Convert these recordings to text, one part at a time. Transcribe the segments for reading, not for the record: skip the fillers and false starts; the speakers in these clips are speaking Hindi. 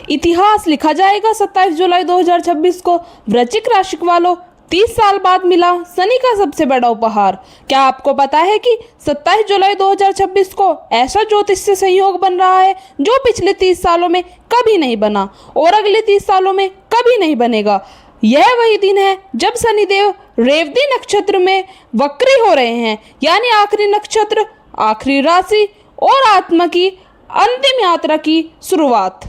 इतिहास लिखा जाएगा 27 जुलाई 2026 को। वृश्चिक राशि वालों, 30 साल बाद मिला शनि का सबसे बड़ा उपहार। क्या आपको पता है कि 27 जुलाई 2026 को ऐसा ज्योतिषीय संयोग बन रहा है जो पिछले 30 सालों में कभी नहीं बना और अगले 30 सालों में कभी नहीं बनेगा। यह वही दिन है जब शनिदेव रेवती नक्षत्र में वक्री हो रहे हैं, यानी आखिरी नक्षत्र, आखिरी राशि और आत्मा की अंतिम यात्रा की शुरुआत।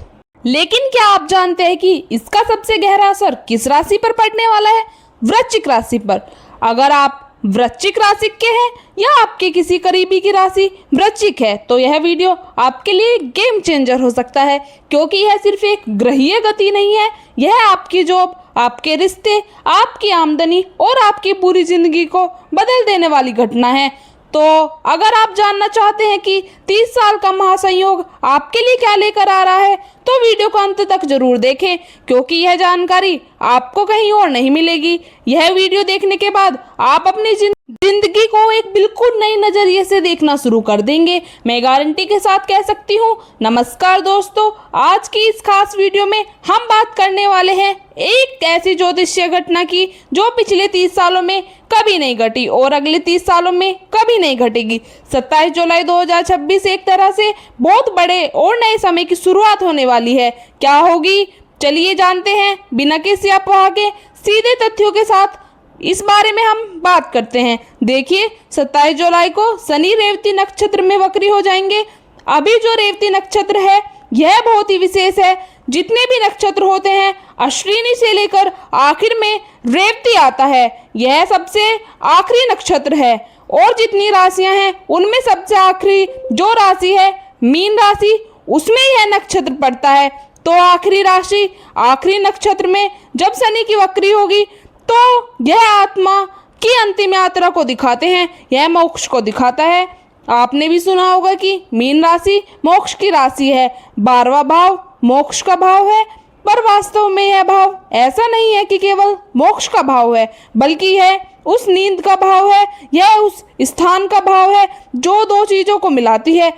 लेकिन क्या आप जानते हैं कि इसका सबसे गहरा असर किस राशि पर पड़ने वाला है? वृश्चिक राशि पर। अगर आप वृश्चिक राशि के हैं या आपके किसी करीबी की राशि वृश्चिक है तो यह वीडियो आपके लिए गेम चेंजर हो सकता है, क्योंकि यह सिर्फ एक ग्रहीय गति नहीं है, यह आपकी जॉब, आपके रिश्ते, आपकी आमदनी और आपकी पूरी जिंदगी को बदल देने वाली घटना है। तो अगर आप जानना चाहते हैं कि 30 साल का महासंयोग आपके लिए क्या लेकर आ रहा है तो वीडियो को अंत तक जरूर देखें, क्योंकि यह जानकारी आपको कहीं और नहीं मिलेगी। यह वीडियो देखने के बाद आप अपनी जिंदगी को एक बिल्कुल नए नजरिए से देखना शुरू कर देंगे, मैं गारंटी के साथ कह सकती हूँ। नमस्कार दोस्तों, आज की इस खास वीडियो में हम बात करने वाले हैं एक ऐसी ज्योतिषीय घटना की जो पिछले 30 सालों में कभी नहीं घटी और अगले 30 सालों में कभी नहीं घटेगी। 27 जुलाई 2026 एक तरह से बहुत बड़े और नए समय की शुरुआत होने वाली है। क्या होगी, चलिए जानते हैं। बिना किसी अफवाह के सीधे तथ्यों के साथ इस बारे में हम बात करते हैं। देखिए, 27 जुलाई को शनि रेवती नक्षत्र में वक्री हो जाएंगे। अभी जो रेवती नक्षत्र है यह बहुत ही विशेष है। जितने भी नक्षत्र होते हैं अश्विनी से लेकर आखिर में रेवती आता है, यह सबसे आखिरी नक्षत्र है। और जितनी राशियां हैं उनमें सबसे आखिरी जो राशि है मीन राशि, उसमें यह नक्षत्र पड़ता है। तो आखिरी राशि, आखिरी नक्षत्र में जब शनि की वक्री होगी तो यह आत्मा की अंतिम यात्रा को दिखाते हैं, यह मोक्ष को दिखाता है। आपने भी सुना होगा कि मीन राशि मोक्ष की राशि है, 12वां भाव मोक्ष का भाव है। पर वास्तव में यह भाव ऐसा नहीं है कि केवल मोक्ष का भाव है, बल्कि यह उस नींद का भाव है, यह उस स्थान का भाव है जो दो चीजों को मिलाती है।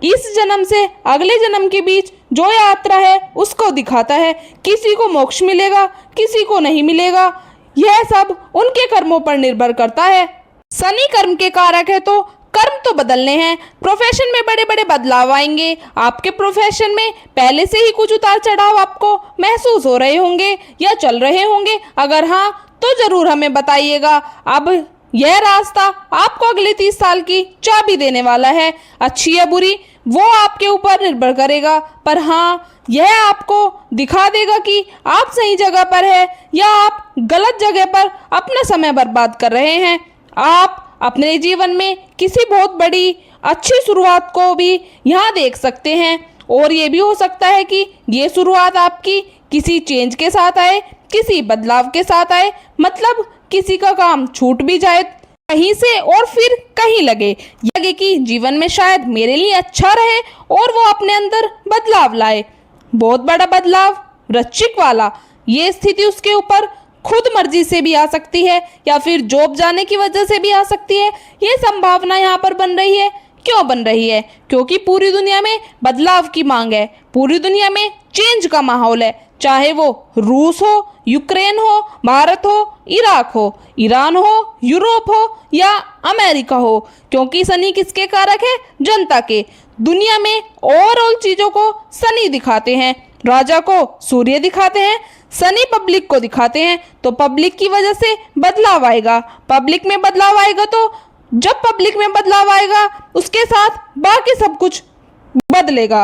इस जन्म से अगले जन्म के बीच जो यात्रा है उसको दिखाता है। किसी को मोक्ष मिलेगा, किसी को नहीं मिलेगा, यह सब उनके कर्मों पर निर्भर करता है। शनि कर्म के कारक है तो कर्म तो बदलने हैं। प्रोफेशन में बड़े बड़े बदलाव आएंगे। आपके प्रोफेशन में पहले से ही कुछ उतार चढ़ाव आपको महसूस हो रहे होंगे या चल रहे होंगे। अगर हाँ तो जरूर हमें बताइएगा। अब यह रास्ता आपको अगले 30 साल की चाबी देने वाला है। अच्छी या बुरी वो आपके ऊपर निर्भर करेगा, पर हाँ यह आपको दिखा देगा कि आप सही जगह पर है या आप गलत जगह पर अपना समय बर्बाद कर रहे हैं। आप अपने जीवन में किसी बहुत बड़ी अच्छी शुरुआत को भी यहाँ देख सकते हैं, और ये भी हो सकता है कि ये शुरुआत आपकी किसी चेंज के साथ आए, किसी बदलाव के साथ आए, मतलब किसी का काम छूट भी जाए कहीं से और फिर कहीं लगे कि जीवन में शायद मेरे लिए अच्छा रहे और वो अपने अंदर बदलाव लाए। बहुत बड़ा बदलाव वृश्चिक वाला, ये स्थिति उसके ऊपर खुद मर्जी से भी आ सकती है या फिर जॉब जाने की वजह से भी आ सकती है। ये संभावना यहाँ पर बन रही है। क्यों बन रही है? क्योंकि पूरी दुनिया में बदलाव की मांग है, पूरी दुनिया में चेंज का माहौल है, चाहे वो रूस हो, यूक्रेन हो, भारत हो, इराक हो, ईरान हो, यूरोप हो या अमेरिका हो। क्योंकि शनि किसके कारक है? जनता के। दुनिया में ओवरऑल चीजों को शनि दिखाते हैं। राजा को सूर्य दिखाते हैं, शनि पब्लिक को दिखाते हैं। तो पब्लिक की वजह से बदलाव आएगा। पब्लिक में बदलाव आएगा तो जब पब्लिक में बदलाव आएगा उसके साथ बाकी सब कुछ बदलेगा।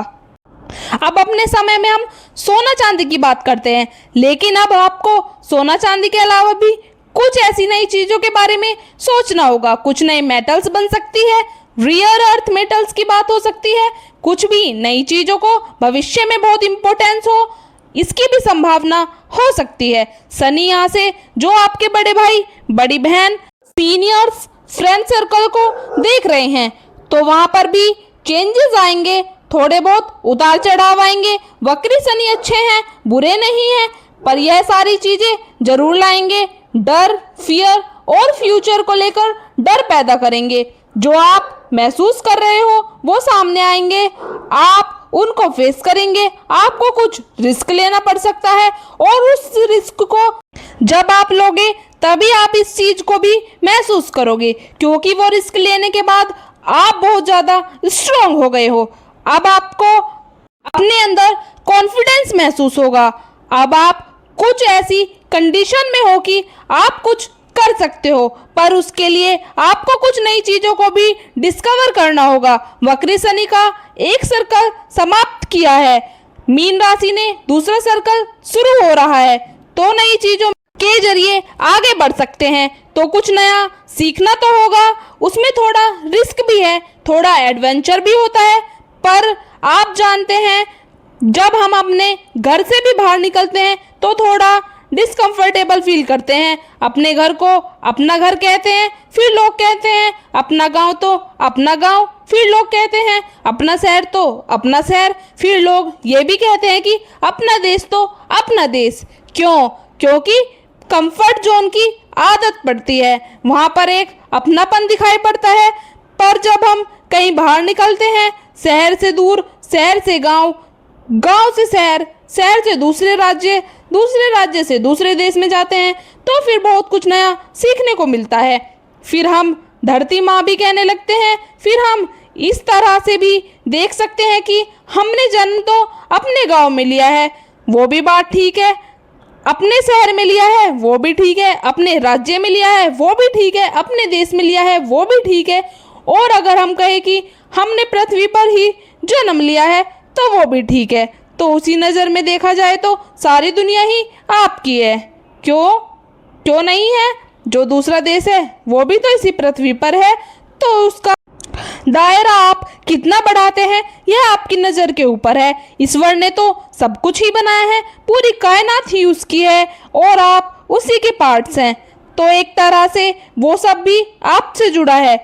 अब अपने समय में हम सोना चांदी की बात करते हैं, लेकिन अब आपको सोना चांदी के अलावा भी कुछ ऐसी नई चीजों के बारे में सोचना होगा। कुछ नए मेटल्स बन सकती है, रियर अर्थ मेटल्स की बात हो सकती है। कुछ भी नई चीजों को भविष्य में बहुत इंपॉर्टेंस हो, इसकी भी संभावना हो सकती है। शनि यहाँ से जो आपके बड़े भाई, बड़ी बहन, सीनियर्स, फ्रेंड सर्कल को देख रहे हैं तो वहां पर भी चेंजेस आएंगे, थोड़े बहुत उतार चढ़ाव आएंगे। वक्री शनि अच्छे हैं, बुरे नहीं हैं, पर यह सारी चीजें जरूर लाएंगे। डर, फियर और फ्यूचर को लेकर डर पैदा करेंगे। जो आप महसूस कर रहे हो वो सामने आएंगे। आप उनको फेस करेंगे। आपको कुछ रिस्क लेना पड़ सकता है और उस रिस्क को जब आप लोगे तभी आप इस चीज को भी महसूस करोगे, क्योंकि वो रिस्क लेने के बाद आप बहुत ज्यादा स्ट्रांग हो गए हो। अब आपको अपने अंदर कॉन्फिडेंस महसूस होगा। अब आप कुछ ऐसी कंडीशन में हो कि आप कुछ कर सकते हो, पर उसके लिए आपको कुछ नई चीजों को भी डिस्कवर करना होगा। वक्री शनि का एक सर्कल समाप्त किया है, मीन राशि ने दूसरा सर्कल शुरू हो रहा है, तो नई चीजों के जरिए आगे बढ़ सकते हैं। तो कुछ नया सीखना तो होगा, उसमें थोड़ा रिस्क भी है, थोड़ा एडवेंचर भी होता है। पर आप जानते हैं जब हम अपने घर से भी बाहर निकलते हैं तो थोड़ा डिस्कंफर्टेबल फील करते हैं। अपने घर को अपना घर कहते हैं, फिर लोग कहते हैं अपना गांव तो अपना गांव, फिर लोग कहते हैं अपना शहर तो अपना शहर, फिर लोग ये भी कहते हैं कि अपना देश तो अपना देश। क्यों? क्योंकि कंफर्ट जोन की आदत पड़ती है, वहाँ पर एक अपनापन दिखाई पड़ता है। पर जब हम कहीं बाहर निकलते हैं, शहर से दूर, शहर से गांव, गांव से शहर, शहर से दूसरे राज्य, दूसरे राज्य से दूसरे देश में जाते हैं, तो फिर बहुत कुछ नया सीखने को मिलता है। फिर हम धरती माँ भी कहने लगते हैं। फिर हम इस तरह से भी देख सकते हैं कि हमने जन्म तो अपने गांव में लिया है, वो भी बात ठीक है, अपने शहर में लिया है वो भी ठीक है, अपने राज्य में लिया है वो भी ठीक है, अपने देश में लिया है वो भी ठीक है, और अगर हम कहें कि हमने पृथ्वी पर ही जन्म लिया है तो वो भी ठीक है। तो उसी नज़र में देखा जाए तो सारी दुनिया ही आपकी है। क्यों नहीं है? जो दूसरा देश है वो भी तो इसी पृथ्वी पर है, तो उसका दायरा आप कितना बढ़ाते हैं यह आपकी नज़र के ऊपर है। ईश्वर ने तो सब कुछ ही बनाया है, पूरी कायनात ही उसकी है और आप उसी के पार्ट्स हैं। तो एक तरह से वो सब भी आपसे जुड़ा है।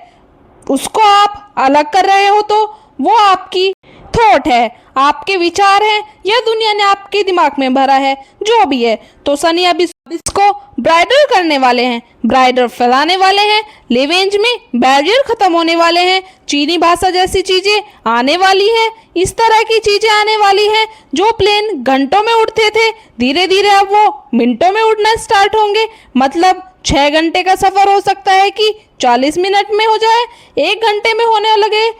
उसको आप अलग कर रहे हो तो वो आपकी थॉट है, आपके विचार हैं, यह दुनिया ने आपके दिमाग में भरा है, जो भी है। तो शनि अब इसको ब्राइडल करने वाले हैं, ब्राइडल फैलाने वाले हैं, लिवेंज में बैरियर खत्म होने वाले हैं, चीनी भाषा जैसी चीजें आने वाली है, इस तरह की चीजें आने वाली हैं। जो प्लेन घंटों में उड़ते थे धीरे धीरे अब वो मिनटों में उड़ना स्टार्ट होंगे। मतलब 6 घंटे का सफर हो सकता है कि 40 मिनट में हो जाए, 1 घंटे में होने लगे।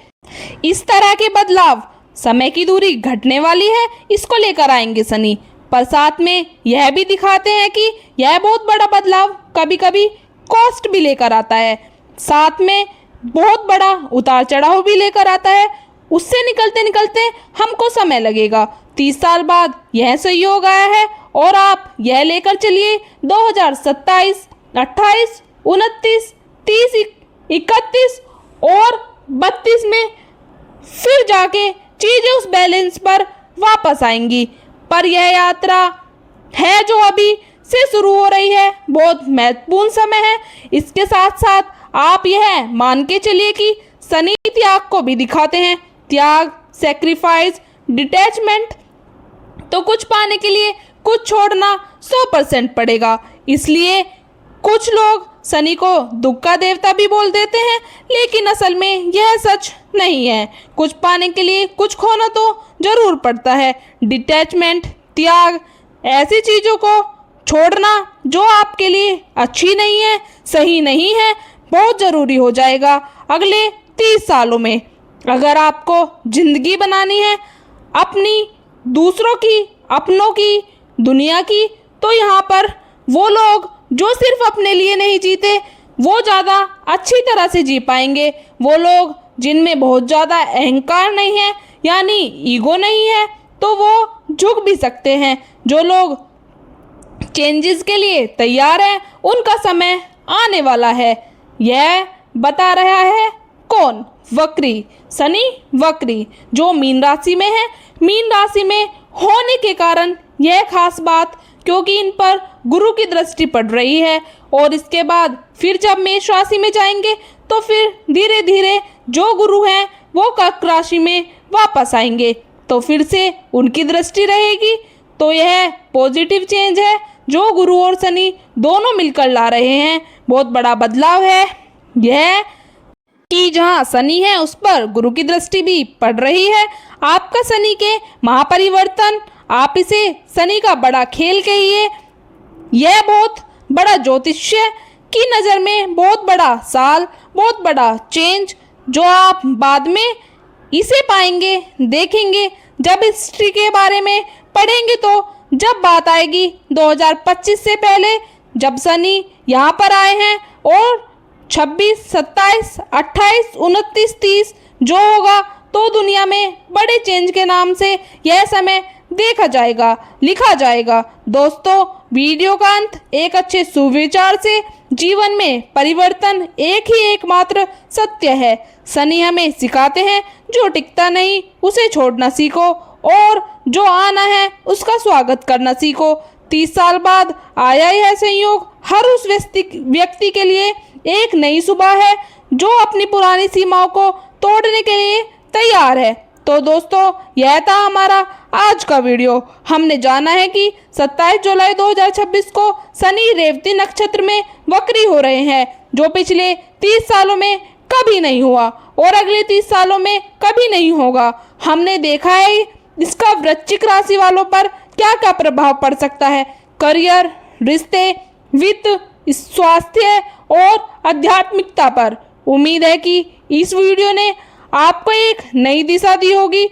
इस तरह के बदलाव, समय की दूरी घटने वाली है, इसको लेकर आएंगे शनि। पर साथ में यह भी दिखाते हैं कि यह बहुत बड़ा बदलाव कभी कभी कॉस्ट भी लेकर आता है, साथ में बहुत बड़ा उतार चढ़ाव भी लेकर आता है। उससे निकलते निकलते हमको समय लगेगा। 30 साल बाद यह संयोग आया है और आप यह लेकर चलिए 2027, 28, 29, 30, 31 और 32 में फिर जाके चीजें उस बैलेंस पर वापस आएंगी। पर यह यात्रा है जो अभी से शुरू हो रही है, बहुत महत्वपूर्ण समय है। इसके साथ साथ आप यह मान के चलिए कि शनि त्याग को भी दिखाते हैं, त्याग, सेक्रीफाइस, डिटैचमेंट। तो कुछ पाने के लिए कुछ छोड़ना 100% पड़ेगा। इसलिए कुछ लोग शनि को दुख का देवता भी बोल देते हैं, लेकिन असल में यह सच नहीं है। कुछ पाने के लिए कुछ खोना तो जरूर पड़ता है। डिटैचमेंट, त्याग, ऐसी चीज़ों को छोड़ना जो आपके लिए अच्छी नहीं है, सही नहीं है, बहुत ज़रूरी हो जाएगा अगले 30 सालों में। अगर आपको जिंदगी बनानी है अपनी, दूसरों की, अपनों की, दुनिया की, तो यहाँ पर वो लोग जो सिर्फ अपने लिए नहीं जीते वो ज़्यादा अच्छी तरह से जी पाएंगे। वो लोग जिनमें बहुत ज़्यादा अहंकार नहीं है, यानी ईगो नहीं है, तो वो झुक भी सकते हैं। जो लोग चेंजेस के लिए तैयार हैं उनका समय आने वाला है। यह बता रहा है कौन? वक्री शनि, वक्री जो मीन राशि में है। मीन राशि में होने के कारण यह खास बात, क्योंकि इन पर गुरु की दृष्टि पड़ रही है, और इसके बाद फिर जब मेष राशि में जाएंगे तो फिर धीरे धीरे जो गुरु हैं वो कर्क राशि में वापस आएंगे, तो फिर से उनकी दृष्टि रहेगी। तो यह पॉजिटिव चेंज है जो गुरु और शनि दोनों मिलकर ला रहे हैं। बहुत बड़ा बदलाव है यह। कि जहाँ शनि है उस पर गुरु की दृष्टि भी पड़ रही है। आपका शनि के महापरिवर्तन, आप इसे शनि का बड़ा खेल कहिए। यह बहुत बड़ा ज्योतिष्य की नज़र में बहुत बड़ा साल, बहुत बड़ा चेंज, जो आप बाद में इसे पाएंगे, देखेंगे। जब हिस्ट्री के बारे में पढ़ेंगे तो जब बात आएगी 2025 से पहले, जब शनि यहाँ पर आए हैं, और 26, 27, 28, 29, 30 जो होगा, तो दुनिया में बड़े चेंज के नाम से यह समय देखा जाएगा, लिखा जाएगा। दोस्तों, वीडियो का अंत एक अच्छे सुविचार से। जीवन में परिवर्तन एक ही एकमात्र सत्य है। शनि हमें सिखाते हैं जो टिकता नहीं उसे छोड़ना सीखो, और जो आना है उसका स्वागत करना सीखो। 30 साल बाद आया यह संयोग हर उस व्यक्ति के लिए एक नई सुबह है जो अपनी पुरानी सीमाओं को तोड़ने के लिए तैयार है। तो दोस्तों, यह था हमारा आज का वीडियो। हमने जाना है कि 27 जुलाई 2026 को शनि रेवती नक्षत्र में वक्री हो रहे हैं, जो पिछले 30 सालों में कभी नहीं हुआ और अगले 30 सालों में कभी नहीं होगा। हमने देखा है इसका वृश्चिक राशि वालों पर क्या क्या प्रभाव पड़ सकता है, करियर, रिश्ते, वित्त, स्वास्थ्य और आध्यात्मिकता पर। उम्मीद है कि इस वीडियो ने आपको एक नई दिशा दी होगी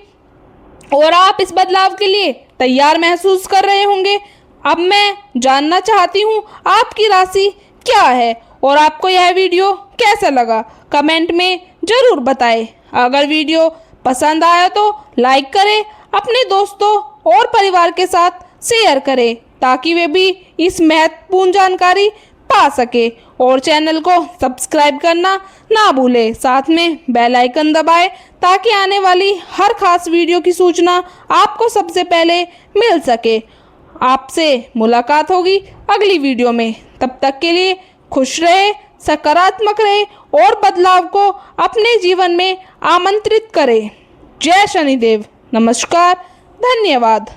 और आप इस बदलाव के लिए तैयार महसूस कर रहे होंगे। अब मैं जानना चाहती हूँ आपकी राशि क्या है और आपको यह वीडियो कैसा लगा, कमेंट में ज़रूर बताएं। अगर वीडियो पसंद आया तो लाइक करें, अपने दोस्तों और परिवार के साथ शेयर करें ताकि वे भी इस महत्वपूर्ण जानकारी पा सके, और चैनल को सब्सक्राइब करना ना भूलें। साथ में बेल आइकन दबाएं ताकि आने वाली हर खास वीडियो की सूचना आपको सबसे पहले मिल सके। आपसे मुलाकात होगी अगली वीडियो में। तब तक के लिए खुश रहे, सकारात्मक रहे और बदलाव को अपने जीवन में आमंत्रित करें। जय शनिदेव। नमस्कार, धन्यवाद।